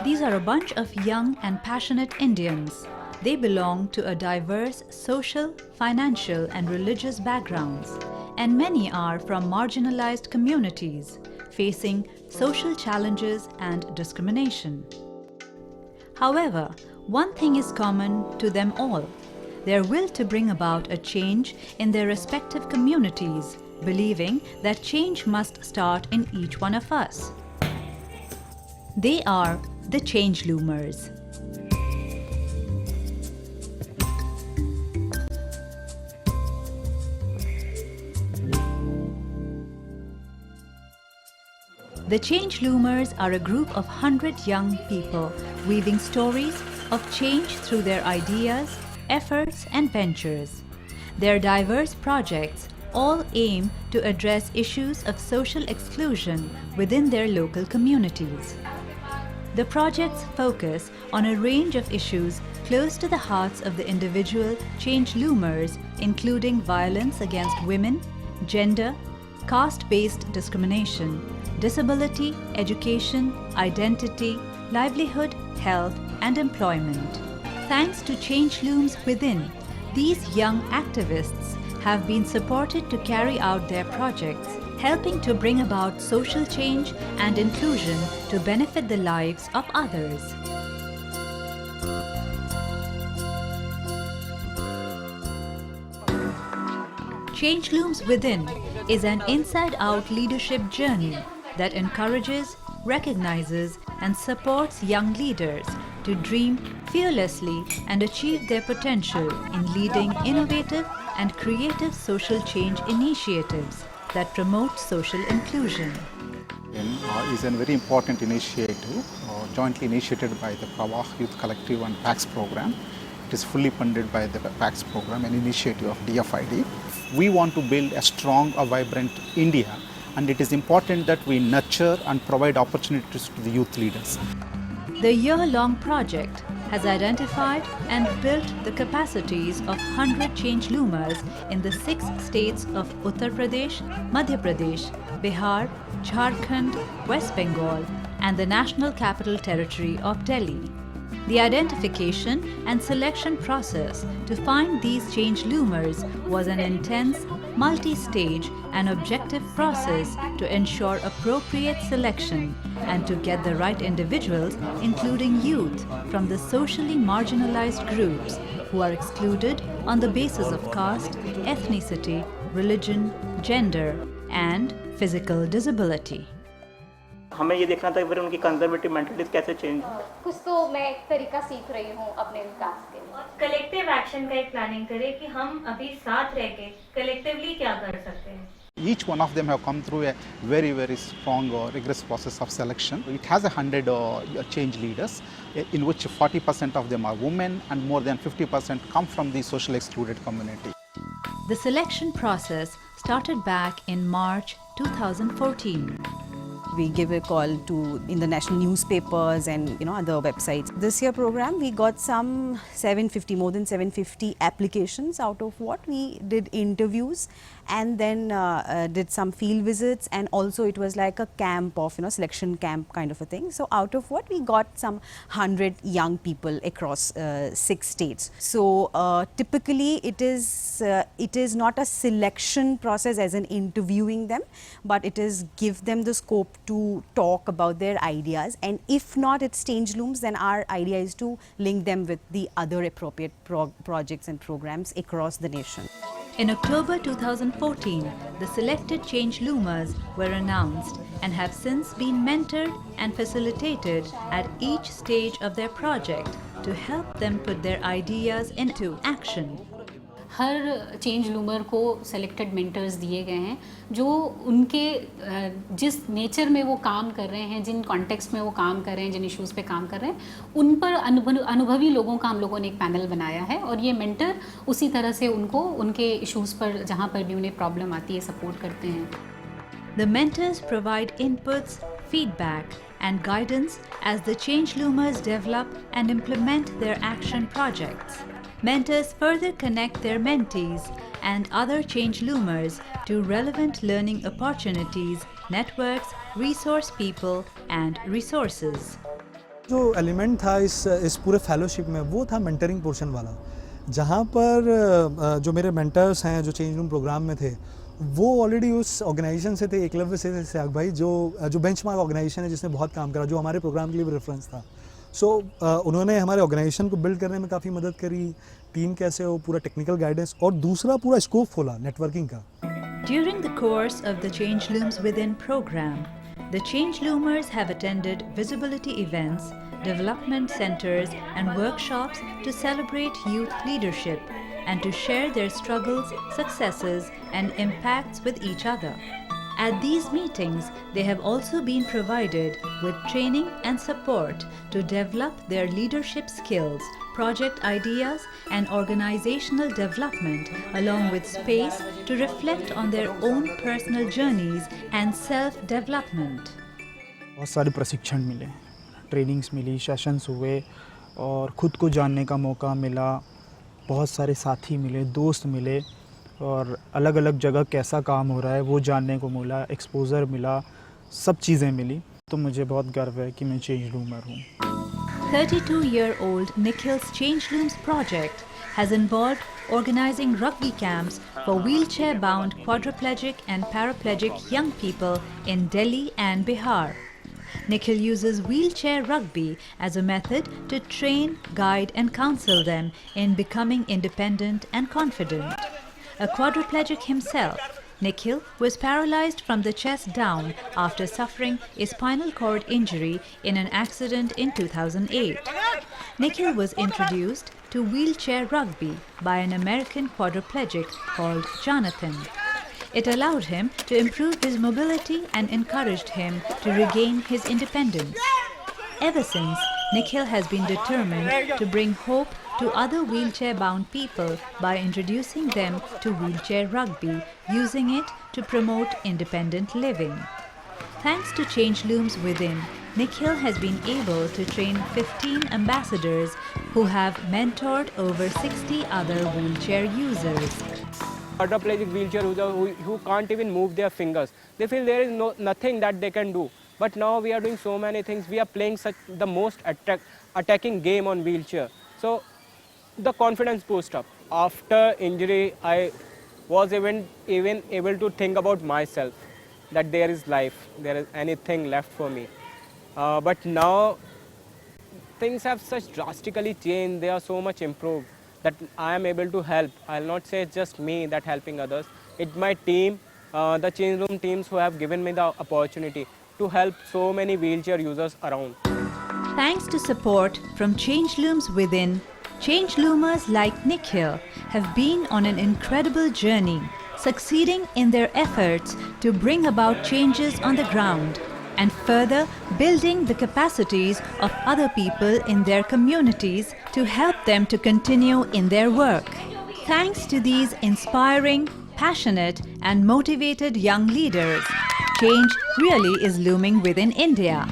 These are a bunch of young and passionate Indians. They belong to a diverse social, financial, and religious backgrounds, and many are from marginalized communities facing social challenges and discrimination. However, one thing is common to them all: their will to bring about a change in their respective communities, believing that change must start in each one of us. They are the Change Loomers. The Change Loomers are a group of 100 young people weaving stories of change through their ideas, efforts, and ventures. Their diverse projects all aim to address issues of social exclusion within their local communities. The projects focus on a range of issues close to the hearts of the individual Change Loomers, including violence against women, gender, caste-based discrimination, disability, education, identity, livelihood, health, and employment. Thanks to Change Looms Within, these young activists have been supported to carry out their projects, helping to bring about social change and inclusion to benefit the lives of others. Change Looms Within is an inside-out leadership journey that encourages, recognizes, and supports young leaders to dream fearlessly and achieve their potential in leading innovative and creative social change initiatives that promote social inclusion. Is a very important initiative jointly initiated by the Pravah Youth Collective and PAX program. It is fully funded by the PAX program, an initiative of DFID. We want to build a strong, vibrant India, and it is important that we nurture and provide opportunities to the youth leaders. The year-long project has identified and built the capacities of 100 Change Loomers in the 6 states of Uttar Pradesh, Madhya Pradesh, Bihar, Jharkhand, West Bengal, and the National Capital Territory of Delhi. The identification and selection process to find these Change Loomers was an intense, multi-stage and objective process to ensure appropriate selection and to get the right individuals, including youth from the socially marginalized groups who are excluded on the basis of caste, ethnicity, religion, gender, and physical disability. हमें ये देखना था कि फिर उनकी conservative mentality कैसे change हो। कुछ तो मैं एक तरीका सीख रही हूँ अपने विकास के लिए। कलेक्टिव एक्शन का एक प्लानिंग करें कि हम अभी साथ रह के कलेक्टिवली क्या कर सकते हैं। Each one of them have come through a very strong rigorous process of selection. It has 100 change leaders, in which 40% of them are women and more than 50% come from the social excluded community. The selection process started back in March 2014. We give a call to in the national newspapers and other websites. This year program we got some 750, more than 750 applications, out of what we did interviews and then did some field visits, and also it was like a camp of selection camp kind of a thing. So out of what we got some 100 young people across 6 states. So typically it is not a selection process as in interviewing them, but it is give them the scope to talk about their ideas, and if not it's Change Looms, then our idea is to link them with the other appropriate projects and programs across the nation. In October 2014, the selected Change Loomers were announced and have since been mentored and facilitated at each stage of their project to help them put their ideas into action. हर change लूमर को selected mentors दिए गए हैं जो उनके जिस nature में वो काम कर रहे हैं, जिन कॉन्टेक्स्ट में वो काम कर रहे हैं, जिन इश्यूज़ पे काम कर रहे हैं, उन पर अनुभवी लोगों का हम लोगों ने एक पैनल बनाया है और ये मेंटर उसी तरह से उनको उनके इश्यूज़ पर जहाँ पर भी उन्हें प्रॉब्लम आती है सपोर्ट करते हैं. The mentors provide inputs, feedback, and guidance as the Change Loomers develop and implement their action projects. Mentors further connect their mentees and other Change Loomers to relevant learning opportunities, networks, resource people, and resources. जो element था इस पूरे fellowship में वो था mentoring portion वाला, जहाँ पर जो मेरे मेंटर्स हैं जो चेंज रूम प्रोग्राम में थे वो ऑलरेडी उस ऑर्गेनाइजेशन से थे, एकलव्य से थे, सहयाग भाई जो बेंचमार्क ऑर्गेनाइजेशन है जिसने बहुत काम करा, जो हमारे प्रोग्राम के लिए भी रेफरेंस था। सो उन्होंने हमारे ऑर्गेनाइजेशन को बिल्ड करने में काफ़ी मदद करी, टीम कैसे हो, पूरा टेक्निकल गाइडेंस, और दूसरा पूरा स्कोप खोला नेटवर्किंग का। During the course of the Change Looms Within program, the Change Loomers have attended visibility events, development centers, and workshops to celebrate youth leadership and to share their struggles, successes, and impacts with each other. At these meetings, they have also been provided with training and support to develop their leadership skills, project ideas, and organizational development, along with space to reflect on their own personal journeys and self-development. बहुत सारे प्रशिक्षण मिले, trainings मिली, sessions हुए और ख़ुद को जानने का मौका मिला, बहुत सारे साथी मिले, दोस्त मिले और अलग अलग जगह कैसा काम हो रहा है वो जानने को मिला, एक्सपोज़र मिला, सब चीज़ें मिली। तो मुझे बहुत गर्व है कि मैं चेंज लूमर हूँ। 32-year-old Nikhil's Change Looms project has involved organizing rugby camps for wheelchair-bound quadriplegic and paraplegic young people in Delhi and Bihar. Nikhil uses wheelchair rugby as a method to train, guide, and counsel them in becoming independent and confident. A quadriplegic himself, Nikhil was paralyzed from the chest down after suffering a spinal cord injury in an accident in 2008. Nikhil was introduced to wheelchair rugby by an American quadriplegic called Jonathan. It allowed him to improve his mobility and encouraged him to regain his independence. Ever since, Nikhil has been determined to bring hope to other wheelchair-bound people by introducing them to wheelchair rugby, using it to promote independent living. Thanks to Change Looms Within, Nikhil has been able to train 15 ambassadors who have mentored over 60 other wheelchair users. Quadriplegic wheelchair users who can't even move their fingers, they feel there is nothing that they can do. But now we are doing so many things. We are playing the most attacking game on wheelchair. So the confidence boost up. After injury, I was even able to think about myself, that there is life, there is anything left for me. But now things have such drastically changed. They are so much improved that I am able to help. I'll not say it's just me that helping others. It's my team, the Change Room teams who have given me the opportunity to help so many wheelchair users around. Thanks to support from Change Looms Within, Change Loomers like Nikhil have been on an incredible journey, succeeding in their efforts to bring about changes on the ground and further building the capacities of other people in their communities to help them to continue in their work. Thanks to these inspiring, passionate and motivated young leaders, change really is looming within India.